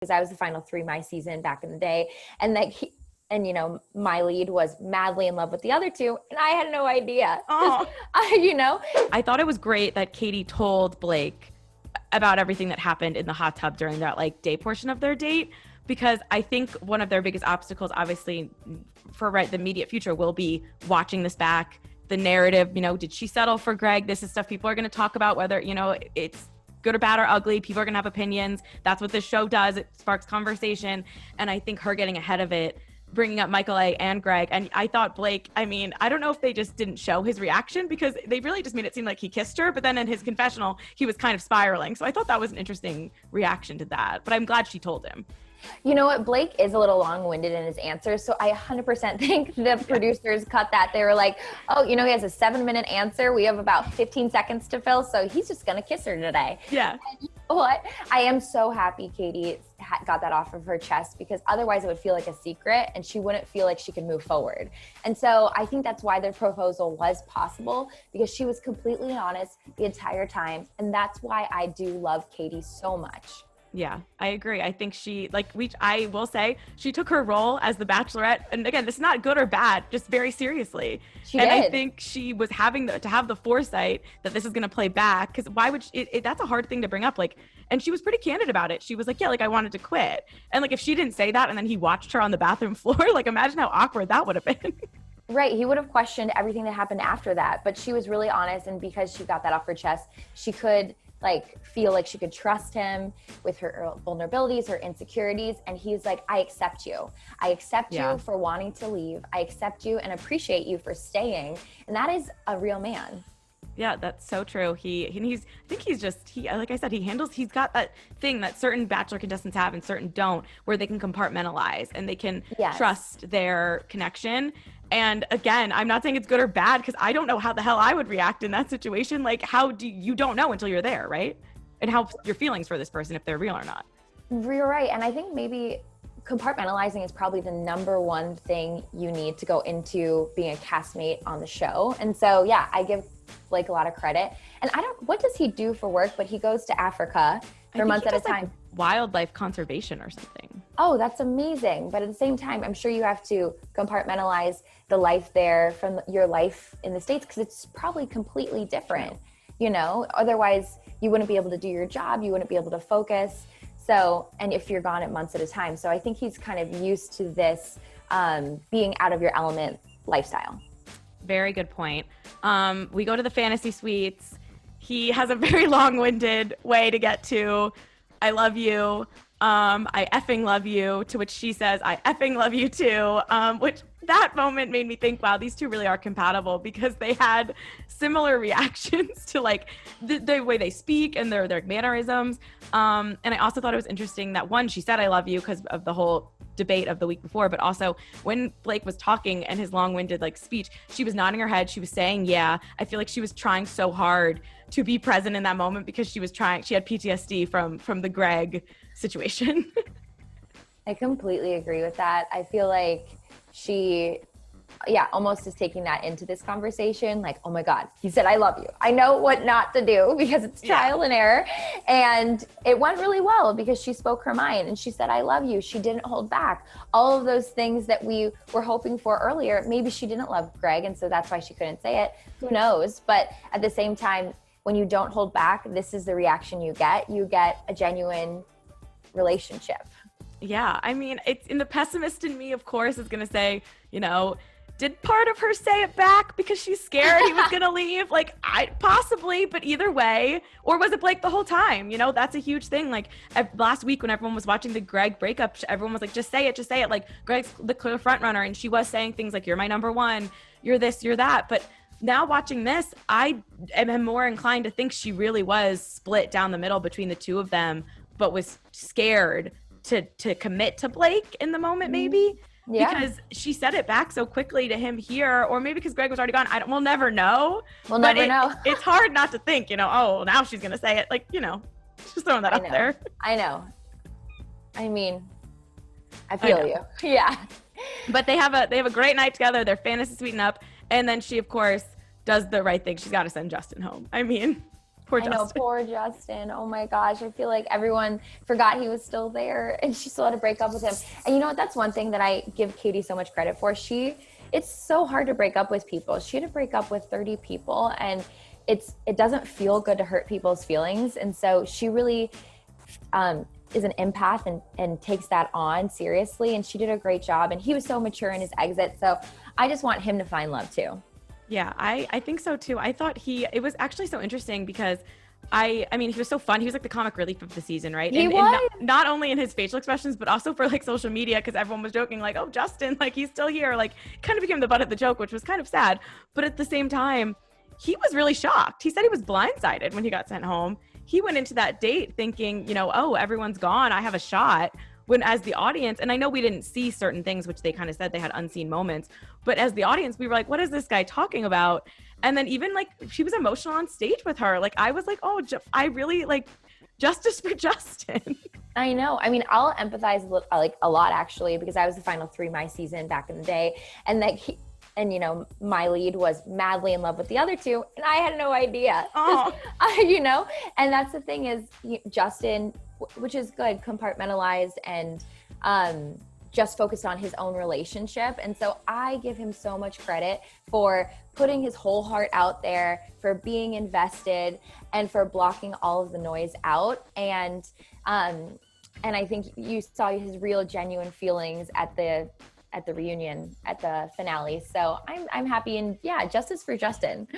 because I was the final 3 my season back in the day. And like, my lead was madly in love with the other 2. And I had no idea. Oh. I thought it was great that Kody told Blac about everything that happened in the hot tub during that like day portion of their date, because I think one of their biggest obstacles, obviously, for the immediate future will be watching this back. The narrative, did she settle for Greg? This is stuff people are going to talk about, whether, it's good or bad or ugly. People are going to have opinions. That's what this show does. It sparks conversation. And I think her getting ahead of it, bringing up Michael A. and Greg. And I thought Blac, I don't know if they just didn't show his reaction, because they really just made it seem like he kissed her. But then in his confessional, he was kind of spiraling. So I thought that was an interesting reaction to that. But I'm glad she told him. You know what? Blac is a little long-winded in his answers, so I 100% think the producers cut that. They were like, oh, he has a 7-minute answer. We have about 15 seconds to fill, so he's just going to kiss her today. Yeah. And you know what? I am so happy Kody got that off of her chest, because otherwise it would feel like a secret and she wouldn't feel like she could move forward. And so I think that's why their proposal was possible, because she was completely honest the entire time. And that's why I do love Kody so much. Yeah, I agree. I think I will say she took her role as the Bachelorette. And again, this is not good or bad, just very seriously. She did. I think she was having to have the foresight that this is going to play back. Because why would that's a hard thing to bring up. And she was pretty candid about it. She was like, yeah, I wanted to quit. And if she didn't say that and then he watched her on the bathroom floor, imagine how awkward that would have been. Right. He would have questioned everything that happened after that. But she was really honest. And because she got that off her chest, she could feel like she could trust him with her vulnerabilities, her insecurities. And he's like, I accept you. I accept you for wanting to leave. I accept you and appreciate you for staying. And that is a real man. Yeah, that's so true. He's like I said, he's got that thing that certain Bachelor contestants have and certain don't, where they can compartmentalize and they can trust their connection. And again, I'm not saying it's good or bad, because I don't know how the hell I would react in that situation. You don't know until you're there, right? And how your feelings for this person, if they're real or not. You're right. And I think maybe compartmentalizing is probably the number one thing you need to go into being a castmate on the show. And so, yeah, I give Blac a lot of credit. And what does he do for work? But he goes to Africa for months at a time. Wildlife conservation or something. Oh, that's amazing. But at the same time, I'm sure you have to compartmentalize the life there from your life in the States, because it's probably completely different, Otherwise, you wouldn't be able to do your job. You wouldn't be able to focus. So, and if you're gone at months at a time. So I think he's kind of used to this being out of your element lifestyle. Very good point. We go to the fantasy suites. He has a very long-winded way to get to, I love you. I effing love you, to which she says, I effing love you too, which that moment made me think, wow, these two really are compatible, because they had similar reactions to the way they speak and their mannerisms. And I also thought it was interesting that, one, she said, I love you, because of the whole debate of the week before, but also when Blac was talking and his long-winded speech, she was nodding her head. She was saying, yeah. I feel like she was trying so hard to be present in that moment, because she had PTSD from the Greg situation. I completely agree with that. I feel like she almost is taking that into this conversation. Oh my God, he said, I love you. I know what not to do, because it's trial and error. And it went really well, because she spoke her mind and she said, I love you. She didn't hold back. All of those things that we were hoping for earlier, maybe she didn't love Greg, and so that's why she couldn't say it. Who knows? But at the same time, when you don't hold back, this is the reaction you get. You get a genuine relationship. Yeah, it's in the pessimist in me, of course, is going to say, did part of her say it back because she's scared he was going to leave? Possibly, but either way. Or was it Blac the whole time? That's a huge thing. Last week when everyone was watching the Greg breakup, everyone was like, just say it, just say it. Greg's the clear front runner, and she was saying things like, you're my number one, you're this, you're that. But now watching this, I am more inclined to think she really was split down the middle between the two of them, but was scared to commit to Blac in the moment, maybe. Yeah. Because she said it back so quickly to him here, or maybe because Greg was already gone. We'll never know. We'll never know. It's hard not to think, oh, now she's going to say it. Just throwing that out there. I know. I feel you. Yeah. But they have a great night together. They're fantasy suiting up. And then she, of course, does the right thing. She's got to send Justin home. Poor I know, Justin. poor Justin. Oh my gosh. I feel like everyone forgot he was still there and she still had to break up with him. And you know what? That's one thing that I give Katie so much credit for. It's so hard to break up with people. She had to break up with 30 people and it doesn't feel good to hurt people's feelings. And so she really is an empath and takes that on seriously. And she did a great job. And he was so mature in his exit. So I just want him to find love too. Yeah, I think so too. I thought it was actually so interesting because I mean, he was so fun. He was like the comic relief of the season, right? He and was. not only in his facial expressions, but also for like social media, because everyone was joking like, oh, Justin, like he's still here. Like kind of became the butt of the joke, which was kind of sad. But at the same time, he was really shocked. He said he was blindsided when he got sent home. He went into that date thinking, you know, oh, everyone's gone. I have a shot. When as the audience, and I know we didn't see certain things, which they kind of said they had unseen moments, but as the audience, we were like, what is this guy talking about? And then even like, she was emotional on stage with her. Like, I was like, oh, I really like justice for Justin. I know. I mean, I'll empathize like a lot actually, because I was the final three my season back in the day. And like, and you know, my lead was madly in love with the other two and I had no idea. Oh. You know, and that's the thing is Justin, which is good, compartmentalized and just focused on his own relationship. And so I give him so much credit for putting his whole heart out there, for being invested, and for blocking all of the noise out. And I think you saw his real, genuine feelings at the reunion, at the finale. So I'm happy, and yeah, justice for Justin.